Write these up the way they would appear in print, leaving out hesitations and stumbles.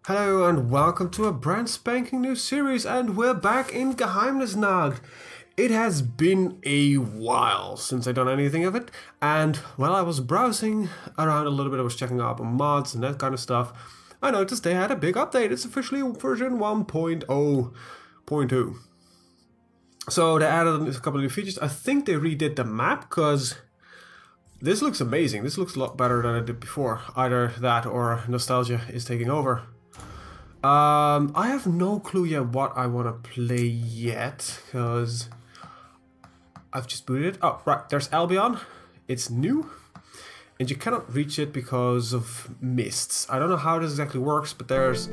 Hello and welcome to a brand spanking new series, and we're back in Geheimnisnacht. It has been a while since I've done anything of it, and while I was browsing around a little bit, I was checking out on mods and that kind of stuff, I noticed they had a big update. It's officially version 1.0.2. So they added a couple of new features. I think they redid the map, because this looks amazing. This looks a lot better than it did before. Either that or nostalgia is taking over. I have no clue yet what I want to play yet, because I've just booted it. Oh, right, there's Albion. It's new, and you cannot reach it because of mists. I don't know how this exactly works, but there's,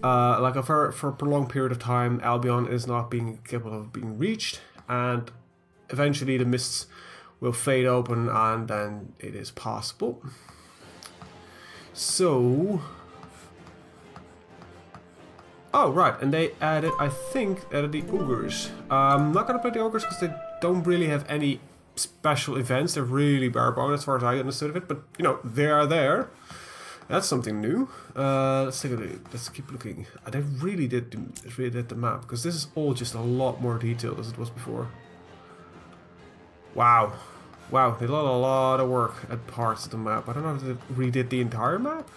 like for a prolonged period of time, Albion is not being capable of being reached, and eventually the mists will fade open, and then it is possible. So... Oh, right, and they added, I think, the ogres. I'm not gonna play the ogres because they don't really have any special events. They're really bare bones as far as I understood of it, but, you know, they are there. That's something new. Let's take a look. Let's keep looking. They really did the map, because this is all just a lot more detailed as it was before. Wow. Wow, they did a lot of work at parts of the map. I don't know if they redid the entire map.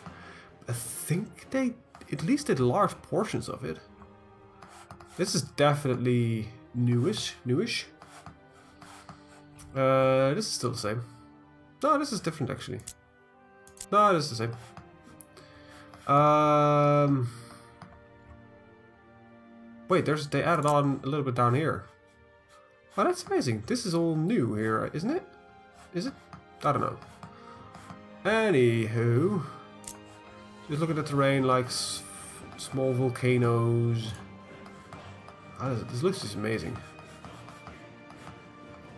I think they at least did large portions of it. This is definitely newish. This is still the same. No, this is different actually. No, this is the same. Wait, they added on a little bit down here. Oh, that's amazing. This is all new here, isn't it? Is it? I don't know. Anywho. Just look at the terrain, like small volcanoes. This looks just amazing.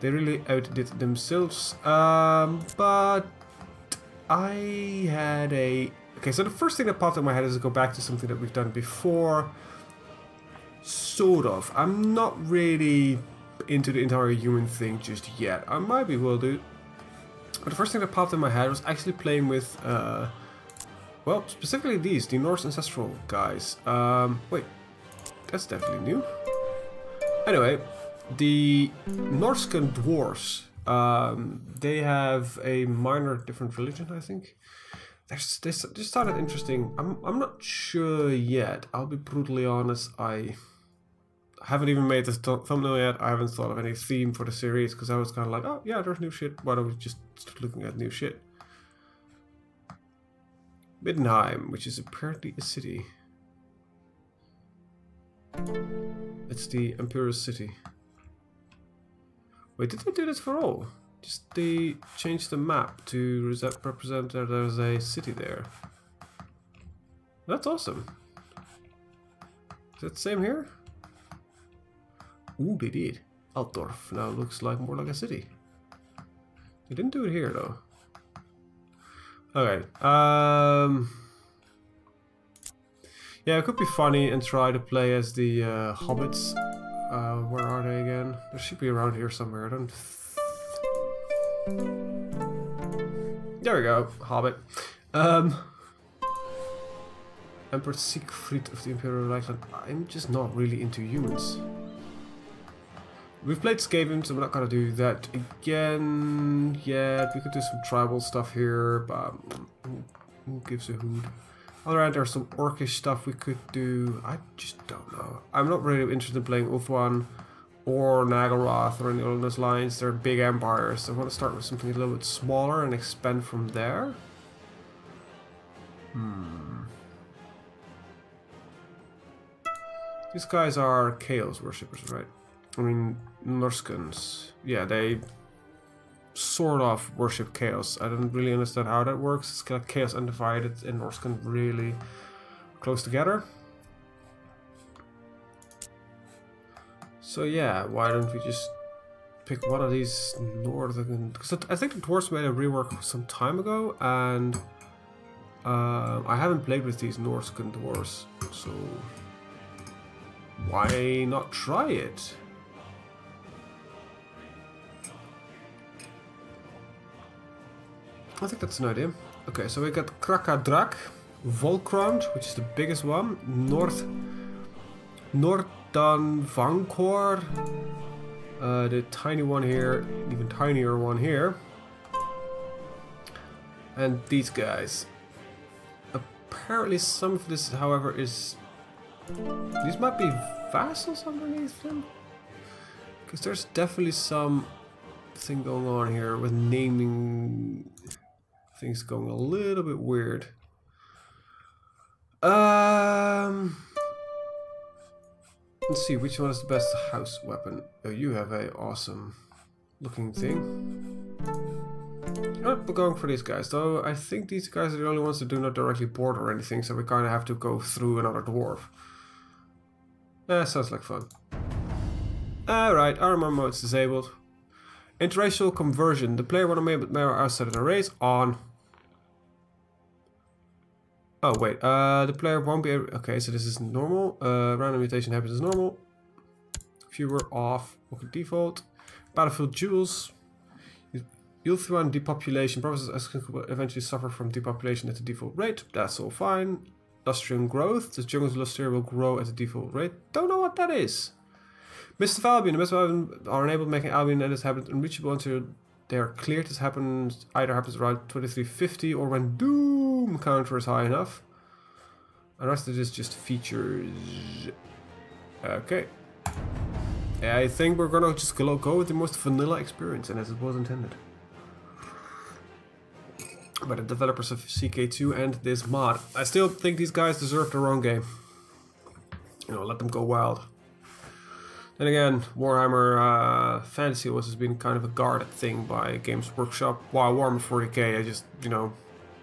They really outdid themselves. But I had a... Okay, so the first thing that popped in my head is to go back to something that we've done before. Sort of. I'm not really into the entire human thing just yet. I might be will do. But the first thing that popped in my head was actually playing with... well, specifically the Norse ancestral guys. Wait, that's definitely new. Anyway, the Norscan dwarves, they have a minor different religion, I think. They just started interesting. I'm not sure yet. I'll be brutally honest. I haven't even made this thumbnail yet. I haven't thought of any theme for the series, because I was kind of like, oh yeah, there's new shit. Why don't we just start looking at new shit? Middenheim, which is apparently a city. It's the Emperor's city. Wait, did they do this for all? Just they changed the map to represent that there's a city there. That's awesome. Is that the same here? Ooh, they did. Altdorf now looks like more like a city. They didn't do it here though. Okay, yeah, it could be funny and try to play as the hobbits. Where are they again? They should be around here somewhere. I don't... There we go, hobbit. Emperor Siegfried of the Imperial Reichland. I'm just not really into humans. We've played Skaven, so we're not gonna do that again yet. We could do some tribal stuff here, but who gives a hoot? On the other hand, there's some orcish stuff we could do. I just don't know. I'm not really interested in playing Ulthuan or Nagelroth or any of those lines. They're big empires, so I want to start with something a little bit smaller and expand from there. These guys are Chaos worshippers, right? I mean, Norscans, yeah, they sort of worship chaos. I don't really understand how that works. It's kind of chaos and divided and Norscan really close together. So yeah, why don't we just pick one of these northern... Because I think the dwarves made a rework some time ago, and I haven't played with these Norscan dwarves, so why not try it? I think that's an idea. Okay, so we got Krakadrak. Volkrond, which is the biggest one. Noordanvankor, the tiny one here, even tinier one here. And these guys. Apparently some of this, however, is... These might be vassals underneath them? Because there's definitely some thing going on here with naming things going a little bit weird. Let's see, which one is the best house weapon? Oh, you have a awesome looking thing. Alright, we're going for these guys, though I think these guys are the only ones that do not directly board or anything, so we kind of have to go through another dwarf. Sounds like fun. Alright, armor mode's disabled. Interracial conversion. The player want to make mayor outside of the race on. Oh wait, the player won't be able... Okay, so this is normal. Random mutation happens as normal. Viewer off. Okay, default. Battlefield jewels. You'll throw on depopulation. Process will eventually suffer from depopulation at the default rate. That's all fine. Lustrian growth. The jungle's Lustria will grow at the default rate. Don't know what that is. Mist of Albion. The Mist of Albion are enabled making Albion and its habit unreachable until they are cleared. This happens around 2350 or when Doom counter is high enough. And the rest of this just features. Okay. I think we're gonna just go with the most vanilla experience, and as it was intended by the developers of CK2 and this mod. I still think these guys deserve their own game. You know, let them go wild. Then again, Warhammer Fantasy has been kind of a guarded thing by Games Workshop. While Warhammer 40k, I just, you know,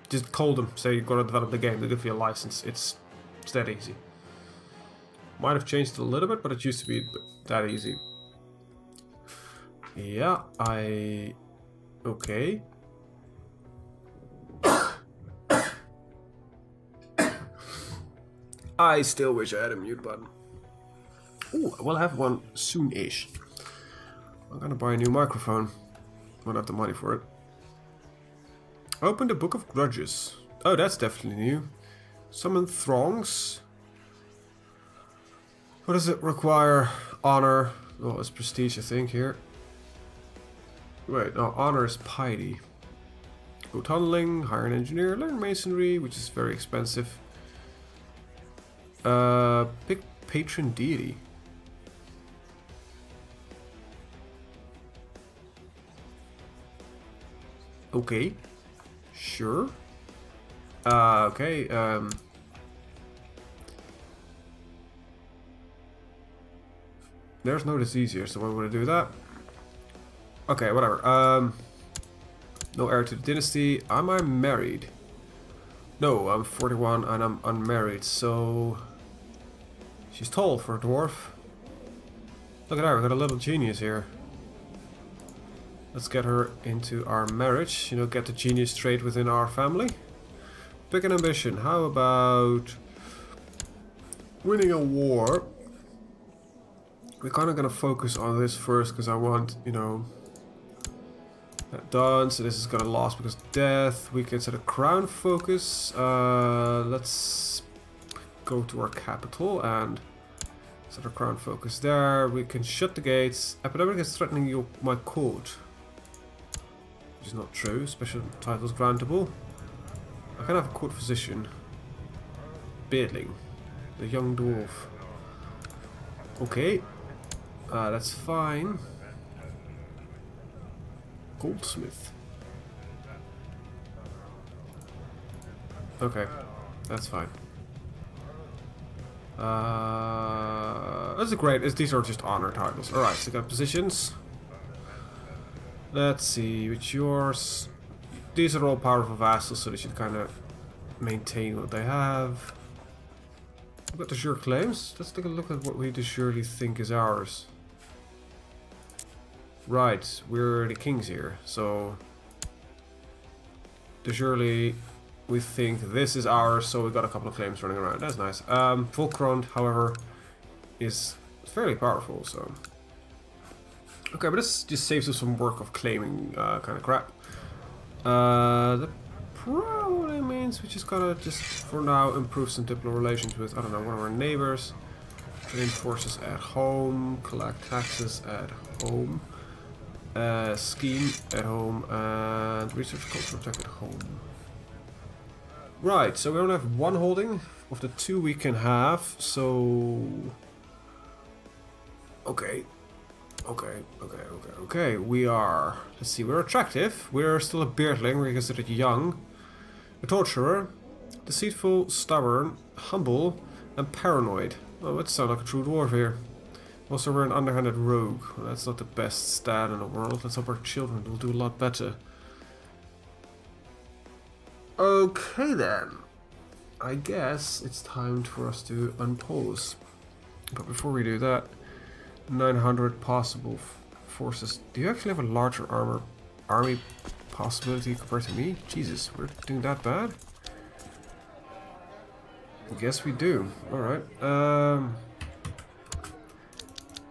just call them, say you're gonna develop the game, they give you a license. It's that easy. Might have changed a little bit, but it used to be that easy. Yeah, okay. I still wish I had a mute button. Ooh, I will have one soon-ish. I'm gonna buy a new microphone. Won't have the money for it. Open the Book of Grudges. Oh, that's definitely new. Summon throngs. What does it require? Honor. Oh, it's prestige, I think, here. Wait, no, honor is piety. Go tunneling, hire an engineer, learn masonry, which is very expensive. Pick patron deity. Okay. Sure. Okay, there's no disease here, so why would I do that? Okay, whatever. No heir to the dynasty. Am I married? No, I'm 41 and I'm unmarried, so... She's tall for a dwarf. Look at her, we got a little genius here. Let's get her into our marriage, you know, get the genius trait within our family. Pick an ambition. How about winning a war? We're kind of going to focus on this first because I want, you know, that done. So this is going to last because of death. We can set a crown focus. Let's go to our capital and set a crown focus there. We can shut the gates. Epidemic is threatening my court. Which is not true. Special titles grantable. I can have a court physician. Beardling. The young dwarf. Okay. That's fine. Goldsmith. Okay. That's fine. That's great. These are just honor titles. Alright, so got positions. Let's see, which yours. These are all powerful vassals, so they should kind of maintain what they have. We've got the sure claims. Let's take a look at what we surely think is ours. Right, we're the kings here, so surely we think this is ours, so we've got a couple of claims running around. That's nice. Volkrond, however, is fairly powerful, so... Okay, but this just saves us some work of claiming kind of crap. That probably means means we just gotta for now improve some diplomatic relations with, I don't know, one of our neighbors. Train forces at home, collect taxes at home, scheme at home, and research cultural tech at home. Right, so we only have one holding of the two we can have, so... Okay, we are... Let's see, we're attractive, we're still a beardling, we're considered young, a torturer, deceitful, stubborn, humble, and paranoid. Oh, that sounds like a true dwarf here. Also, we're an underhanded rogue. Well, that's not the best stat in the world. Let's hope our children will do a lot better. Okay then. I guess it's time for us to unpause. But before we do that, 900 possible forces. Do you actually have a larger army possibility compared to me? Jesus, we're doing that bad? I guess we do. Alright.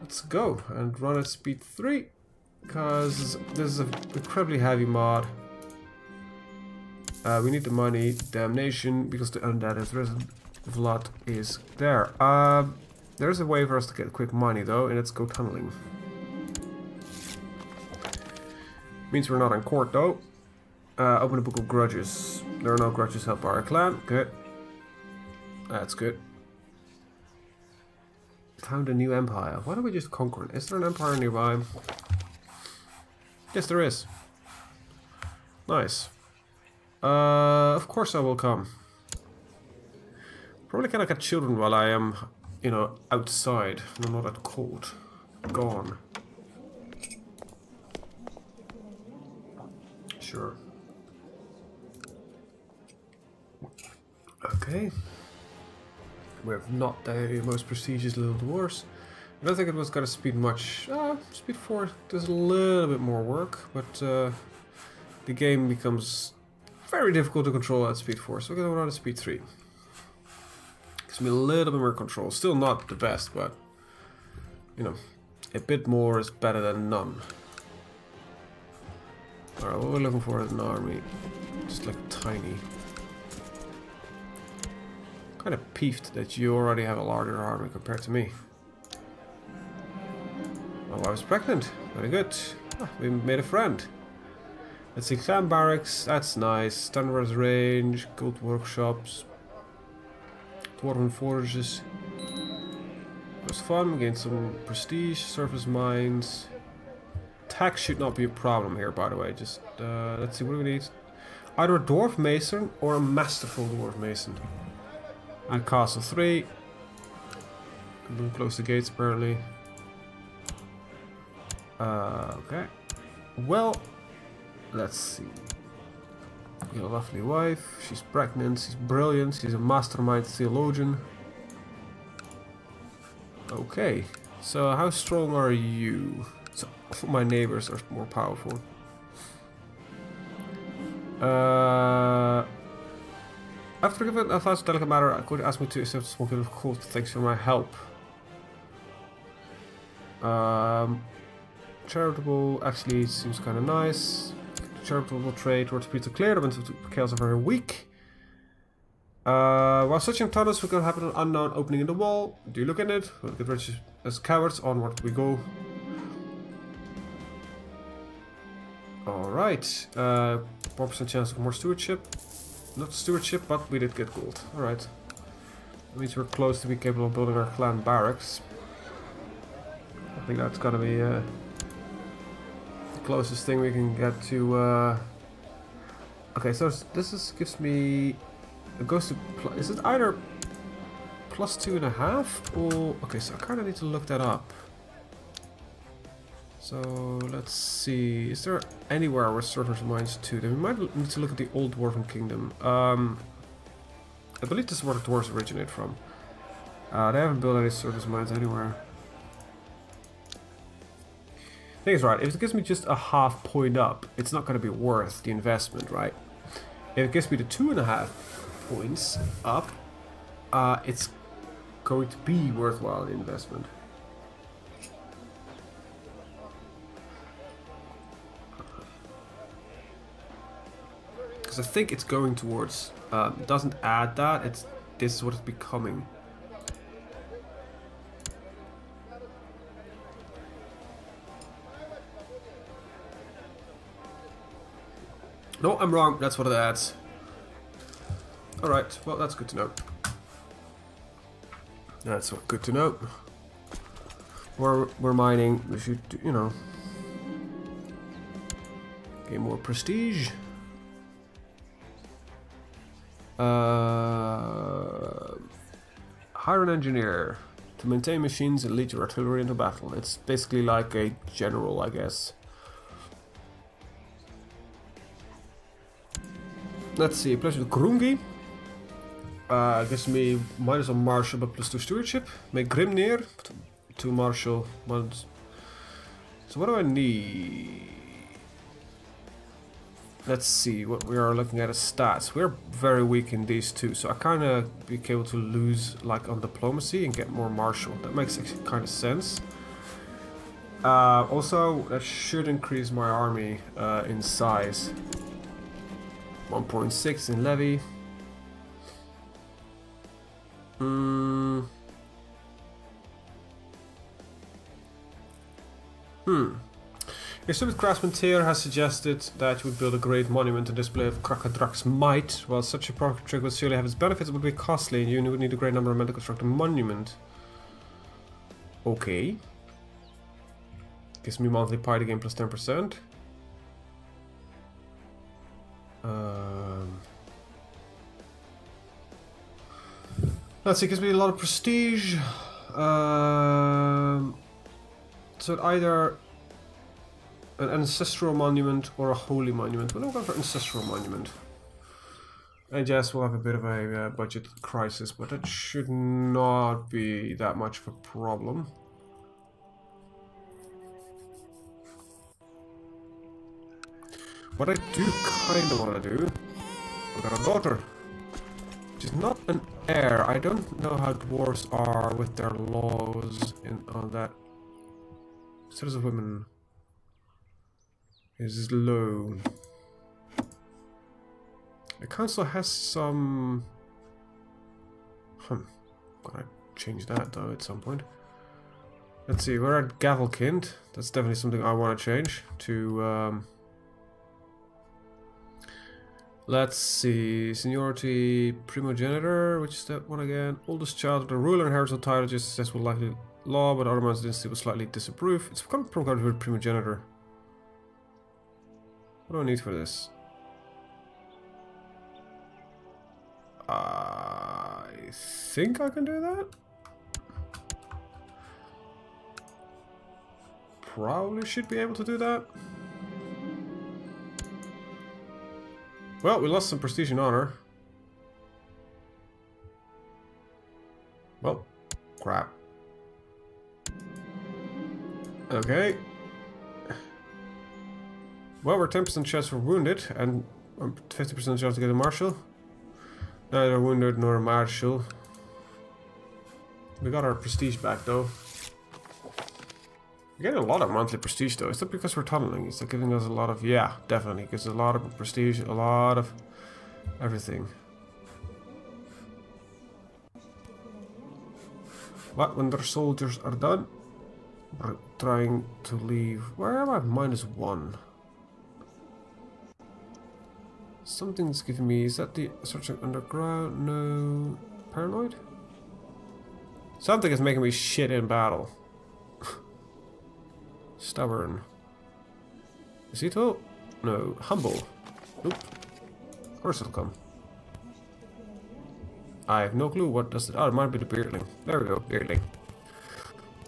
Let's go and run at speed 3. Because this is an incredibly heavy mod. We need the money. Damnation. Because the undead has risen. The lot is there. There's a way for us to get quick money though, and let's go tunneling. Means we're not in court though. Open a book of grudges. There are no grudges held by our clan. Good. That's good. Found a new empire. Why don't we just conquer it? Is there an empire nearby? Yes, there is. Nice. Of course I will come. Probably cannot get children while I am, you know, outside. I'm not at court. Gone. Sure. Okay. We have not the most prestigious little dwarves. I don't think it was gonna speed much. Speed 4 does a little bit more work, but the game becomes very difficult to control at speed 4, so we're gonna run at speed 3. Gives me a little bit more control. Still not the best, but you know, a bit more is better than none. Alright, what we're looking for is an army. Just like tiny. Kind of peeved that you already have a larger army compared to me. Oh, I was pregnant. Very good. We made a friend. Let's see, clan barracks. That's nice. Standardized range, gold workshops, dwarven forges. It was fun. Gained some prestige. Surface mines. Tax should not be a problem here, by the way. Just let's see, what do we need? Either a dwarf mason or a masterful dwarf mason. And castle 3. Don't close the gates apparently. Okay. Well, let's see. Your lovely wife. She's pregnant. She's brilliant. She's a mastermind theologian. Okay. So how strong are you? So my neighbors are more powerful. After giving advice on delicate matter, I could ask me to accept a small bit of court. Thanks for my help. Charitable actually seems kind of nice. Charitable trade towards people clear. The winds of chaos are very weak. While searching tunnels, we could happen an unknown opening in the wall. Do you look in it? We'll get rich as cowards. Onward we go. Alright. 4% chance of more stewardship. Not stewardship, but we did get gold. Alright. That means we're close to be capable of building our clan barracks. I think that's gotta be the closest thing we can get to. Okay, so this gives me. It goes to. Is it either +2.5 or. Okay, so I kind of need to look that up. So let's see, is there anywhere where surface mines 2? Then we might need to look at the old Dwarven Kingdom. I believe this is where the dwarves originate from. They haven't built any surface mines anywhere. Thing is, right, if it gives me just a half point up, it's not going to be worth the investment, right? If it gives me the 2.5 points up, it's going to be worthwhile the investment. Because I think it's going towards... it doesn't add that, this is what it's becoming. No, I'm wrong, that's what it adds. Alright, well that's good to know. That's good to know. We're mining, we should, you know, gain more prestige. Hire an engineer to maintain machines and lead your artillery into battle. It's basically like a general, I guess. Let's see, pleasure with Grungi. Gives me -1 martial but +2 stewardship. Make Grimnir, 2 martial, 1. So what do I need? Let's see what we are looking at as stats. We're very weak in these two, so I kind of be able to lose like on diplomacy and get more martial. That makes kind of sense. Also, that should increase my army in size. 1.6 in levy. Your stupid craftsman Tyr has suggested that you would build a great monument and display of Krakadrak's might. While such a project would surely have its benefits, it would be costly, and you would need a great number of men to construct a monument. Okay. Gives me monthly pie to gain plus 10%. Let's see, gives me a lot of prestige. So it either an ancestral monument or a holy monument. We'll go for ancestral monument. And yes, we'll have a bit of a budget crisis, but that should not be that much of a problem. What I do kind of want to do, I've got a daughter. She's not an heir. I don't know how dwarves are with their laws on that. Status of women is low. The council has some... Gotta change that though at some point. Let's see, we're at Gavelkind. That's definitely something I want to change to... Let's see, seniority, primogenitor, which is that one again? Oldest child of the ruler inherits the title, just successful likely law, but otherwise the dynasty will slightly disapprove. It's become programmed with primogenitor. What do I need for this? I think I can do that? Probably should be able to do that. Well, we lost some prestige and honor. Well, crap. Okay. Well, we're 10% chance for wounded and 50% chance to get a marshal. Neither wounded nor a marshal. We got our prestige back though. We're getting a lot of monthly prestige though. Is that because we're tunneling? Is that giving us a lot of... Yeah, definitely. It gives us a lot of prestige, a lot of everything. What? When their soldiers are done? We're trying to leave... Where am I? -1. Something's giving me... Is that the searching underground? No... Paranoid? Something is making me shit in battle. Stubborn. Is he tall? No. Humble. Nope. Of course it'll come. I have no clue what does it... Oh, it might be the Beardling. There we go, Beardling.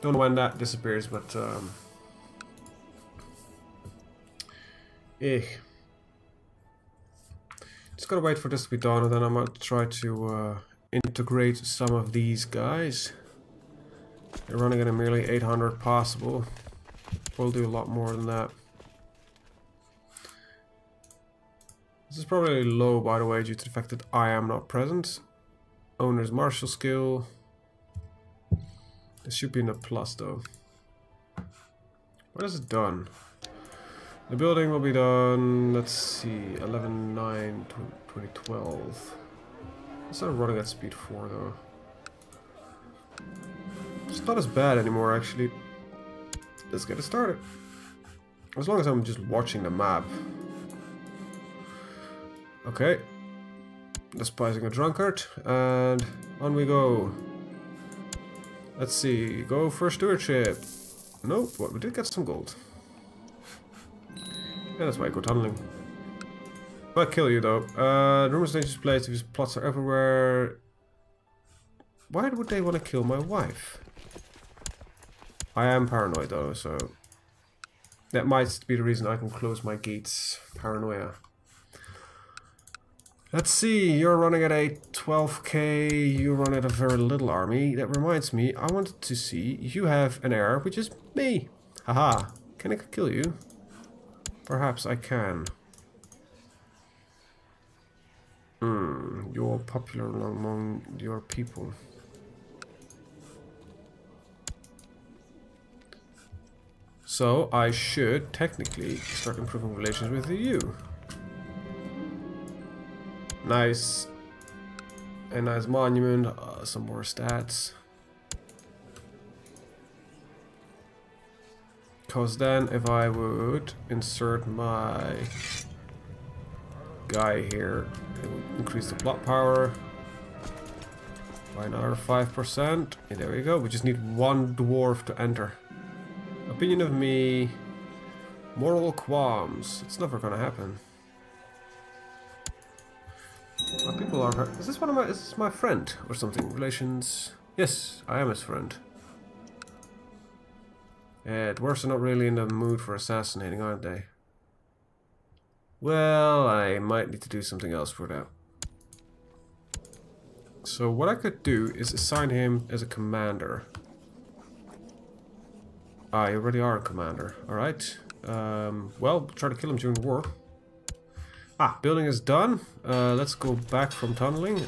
Don't know when that disappears, but... Just gotta wait for this to be done, and then I might try to integrate some of these guys. They're running at a merely 800 possible. We'll do a lot more than that. This is probably low, by the way, due to the fact that I am not present. Owner's martial skill. This should be in a plus, though. What has it done? The building will be done, let's see, 2012. It's not running at speed 4 though. It's not as bad anymore actually. Let's get it started. As long as I'm just watching the map. Okay. Despising a drunkard, and on we go. Let's see, go for stewardship. Nope, but we did get some gold. Yeah, that's why I go tunneling. I'll kill you though. Rumors dangerous place, these plots are everywhere. Why would they want to kill my wife? I am paranoid though, so that might be the reason I can close my gates. Paranoia. Let's see, you're running at a 12k, you run at a very little army. That reminds me, I wanted to see, you have an heir, which is me. Haha, can I kill you? Perhaps I can. You're popular among your people. So I should technically start improving relations with you. Nice. A nice monument, some more stats. Because then if I would insert my guy here, it would increase the plot power by another 5%. Yeah, there we go, we just need one dwarf to enter. Opinion of me, moral qualms, it's never gonna happen. People are hurt. Is this my friend or something? Relations? Yes, I am his friend. Dwarves are not really in the mood for assassinating, aren't they? Well, I might need to do something else for that. So what I could do is assign him as a commander. Ah, you already are a commander. Alright. Well, try to kill him during the war. Ah, building is done. Let's go back from tunneling.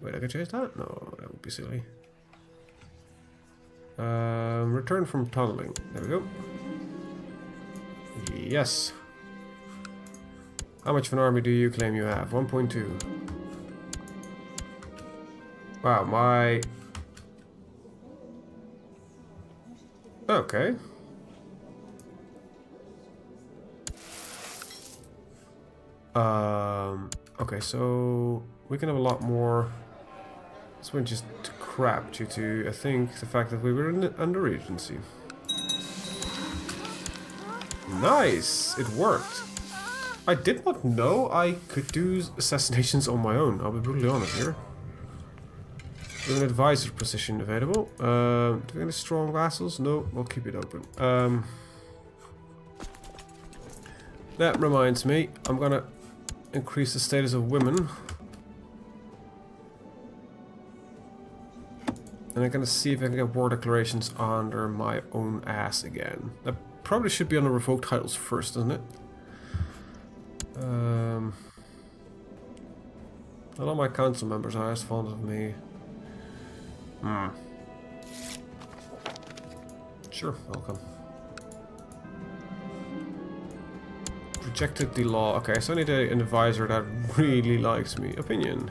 Wait, I can change that? No, that would be silly. Return from tunneling. There we go. Yes. How much of an army do you claim you have? 1.2. Wow, my... Okay. Okay, so we can have a lot more. This went just to crap due to, I think, the fact that we were under regency. Nice! It worked. I did not know I could do assassinations on my own, I'll be brutally honest here. We have an advisor position available. Do we have any strong vassals? No, we'll keep it open. That reminds me, I'm gonna increase the status of women. And I'm gonna see if I can get war declarations under my own ass again. That probably should be on the revoked titles first, doesn't it? Not all my council members are as fond of me. Sure, welcome. Rejected the law. Okay, so I need an advisor that really likes me. Opinion.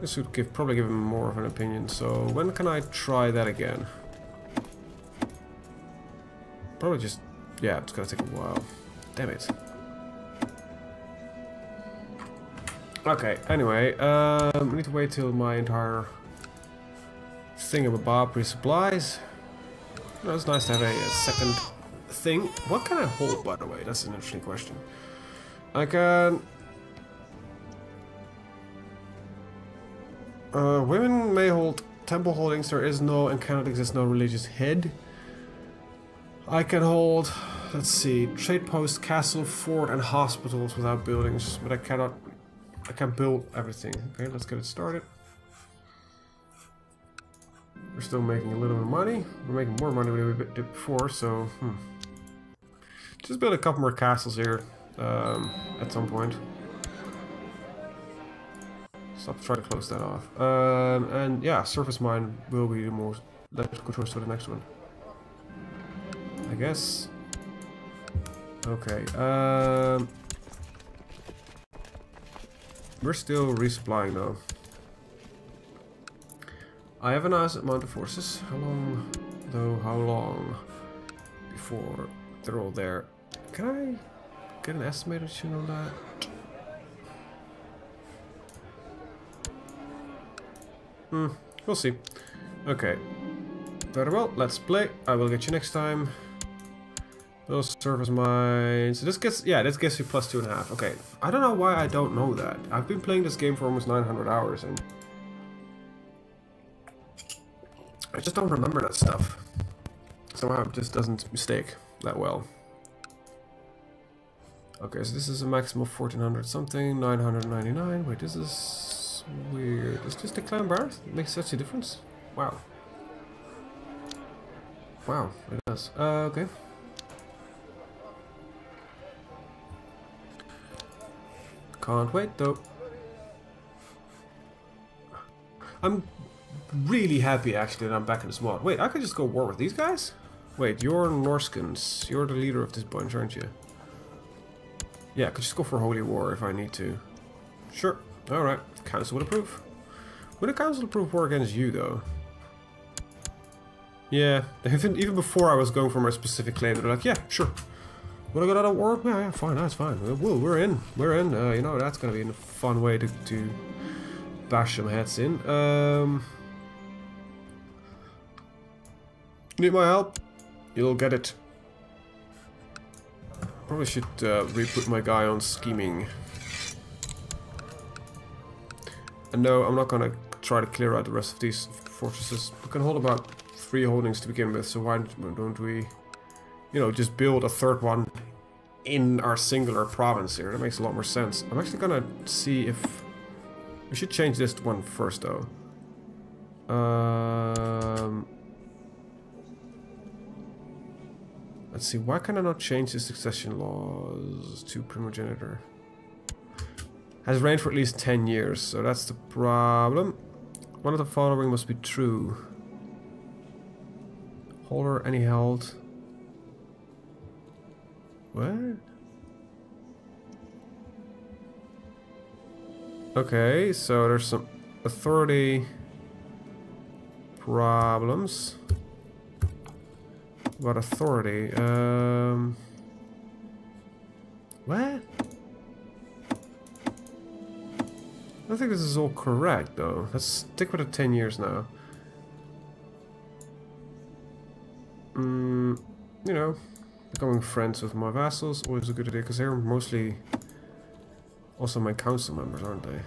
This would probably give him more of an opinion. So when can I try that again? Probably just... yeah, it's gonna take a while. Damn it. Okay, anyway, we need to wait till my entire thingamabob resupplies. No, it's nice to have a second thing. What can I hold, by the way? That's an interesting question. I can... women may hold temple holdings. There is no and cannot exist no religious head. I can hold, let's see, trade post, castle, fort, and hospitals without buildings, but I can't build everything. Okay, let's get it started. We're still making a little bit of money. We're making more money than we did before, so just build a couple more castles here at some point. Stop trying to close that off. And yeah, surface mine will be the most logical choice for the next one, I guess. Okay. We're still resupplying though. I have a nice amount of forces. How long, though? How long before they're all there? Can I get an estimated tune on that? We'll see. Okay. Very well. Let's play. I will get you next time. Those surface mines. This gets, yeah, this gets you plus 2.5. Okay. I don't know why I don't know that. I've been playing this game for almost 900 hours and I just don't remember that stuff. Somehow it just doesn't mistake that well. Okay, so this is a maximum of 1400 something, 999. Wait, this is weird. It's just a clan bars? It makes such a difference? Wow. Wow, it does. Okay. Can't wait though. I'm really happy actually that I'm back in this mod. Wait, I could just go war with these guys? Wait, you're Norscans. You're the leader of this bunch, aren't you? Yeah, I could just go for holy war if I need to. Sure. Alright. Council would approve. Would a council approve war against you though? Yeah. Even before I was going for my specific claim, they're like, yeah, sure. Would I go out of war? Yeah, yeah, fine, that's fine. Well, we're in. We're in. You know, that's gonna be a fun way to bash some heads in. Need my help? You'll get it. Probably should re-put my guy on scheming. And no, I'm not gonna try to clear out the rest of these fortresses. We can hold about 3 holdings to begin with, so why don't we, you know, just build a 3rd one in our singular province here? That makes a lot more sense. I'm actually gonna see if we should change this one first, though. Let's see, why can I not change the succession laws to primogenitor? Has reigned for at least 10 years, so that's the problem. One of the following must be true. Holder any held. What? Okay, so there's some authority problems. About authority, what? I don't think this is all correct though. Let's stick with the 10 years now. You know, becoming friends with my vassals, always a good idea, because they're mostly also my council members, aren't they?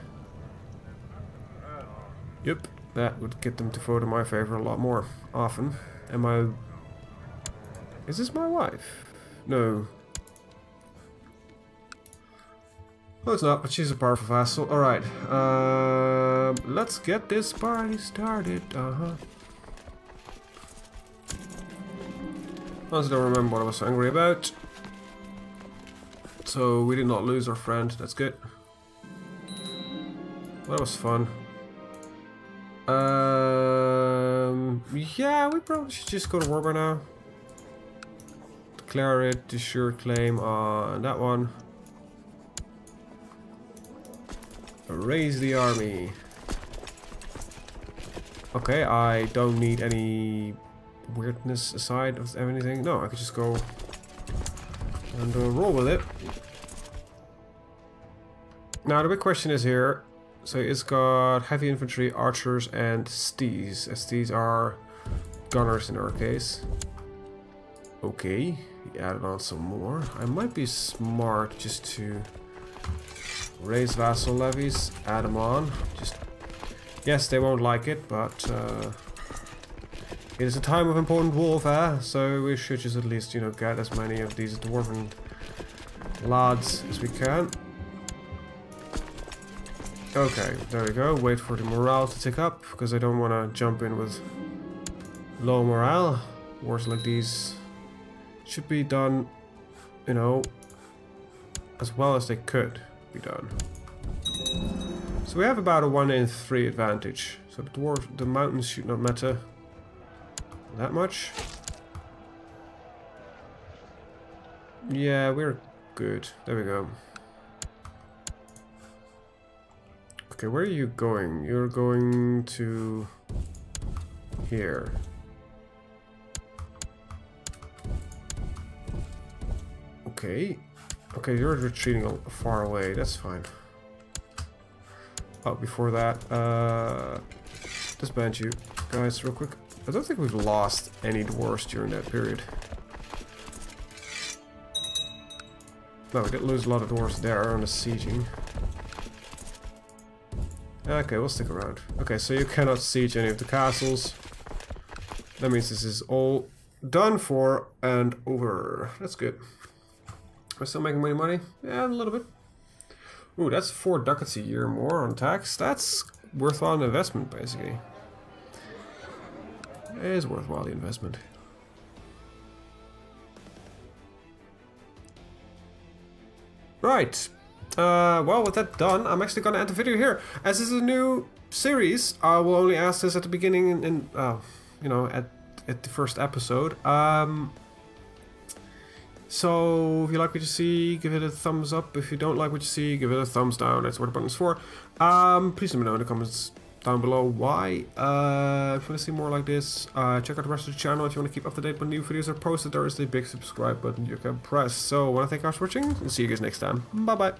Yep, that would get them to vote in my favor a lot more often. Am I... Is this my wife? No. Well, it's not, but she's a powerful vassal. Alright. Let's get this party started. Honestly, don't remember what I was so angry about. So, we did not lose our friend. That's good. Well, that was fun. Yeah, we probably should just go to war by now. Declare it to sure claim on that one. Raise the army. Okay, I don't need any weirdness aside of anything. No, I could just go and roll with it. Now the big question is here. So it's got heavy infantry, archers, and stees. Stees are gunners in our case. Okay, he added on some more. I might be smart just to raise vassal levies, add them on. Just yes, they won't like it, but it is a time of important warfare, so we should just at least, you know, get as many of these dwarven lads as we can. Okay, there we go. Wait for the morale to tick up, because I don't want to jump in with low morale. Wars like these should be done, you know, as well as they could be done. So we have about a 1 in 3 advantage. So the mountains should not matter that much. Yeah, we're good. There we go. Okay, where are you going? You're going to here. Okay. Okay, you're retreating far away. That's fine. Oh, before that, disband you guys real quick. I don't think we've lost any dwarves during that period. No, we did lose a lot of dwarves there on the sieging. Okay, we'll stick around. Okay, so you cannot siege any of the castles. That means this is all done for and over. That's good. We're still making money? Yeah, a little bit. Ooh, that's 4 ducats a year more on tax. That's worthwhile investment, basically. It is worthwhile, the investment. Right. Well, with that done, I'm actually going to end the video here. As this is a new series, I will only ask this at the beginning and you know, at the first episode. So, if you like what you see, give it a thumbs up. If you don't like what you see, give it a thumbs down. That's what the button is for. Please let me know in the comments down below why. If you want to see more like this, check out the rest of the channel. If you want to keep up to date when new videos are posted, there is a big subscribe button you can press. So, I want to thank you guys for watching, and see you guys next time. Bye bye.